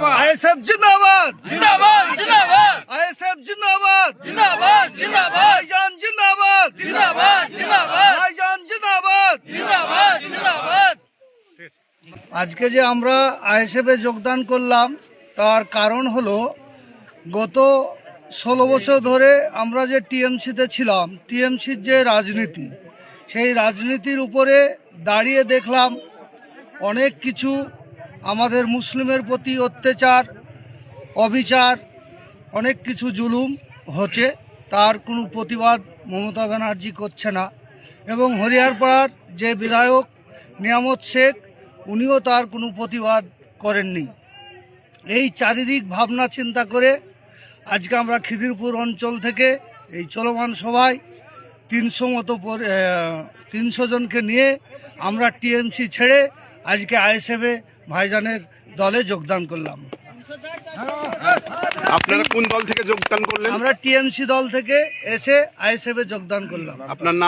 जिंदाबाद आईएसएफ जिंदाबाद जिंदाबाद जिंदाबाद आईएसएफ जिंदाबाद जिंदाबाद जिंदाबाद भाईजान जिंदाबाद जिंदाबाद जिंदाबाद भाईजान जिंदाबाद जिंदाबाद जिंदाबाद। আজকে যে আমরা আইএসএফে যোগদান করলাম তার কারণ হলো গত 16 বছর ধরে আমরা যে টিএমসিতে ছিলাম, টিএমসির যে রাজনীতি, সেই রাজনীতির উপরে দাঁড়িয়ে দেখলাম অনেক কিছু আমাদের মুসলিমের প্রতি অত্যাচার, অবিচার, অনেক কিছু জুলুম হচ্ছে। তার কোনো প্রতিবাদ মমতা ব্যানার্জি করছে না এবং হরিহরপাড়ার যে বিধায়ক নিয়ামত শেখ উনিও তার কোনো প্রতিবাদ করেননি। এই চারিদিক ভাবনা চিন্তা করে আজকে আমরা খিদিরপুর অঞ্চল থেকে এই চলমান সভায় 300 জনকে নিয়ে আমরা টিএমসি ছেড়ে আজকে আইএসএফে ভাইজানের দলে যোগদান করলাম। আপনারা কোন দল থেকে যোগদান করলেন? আমরা টিএমসি দল থেকে এসে আইএসএফে যোগদান করলাম। আপনার নাম?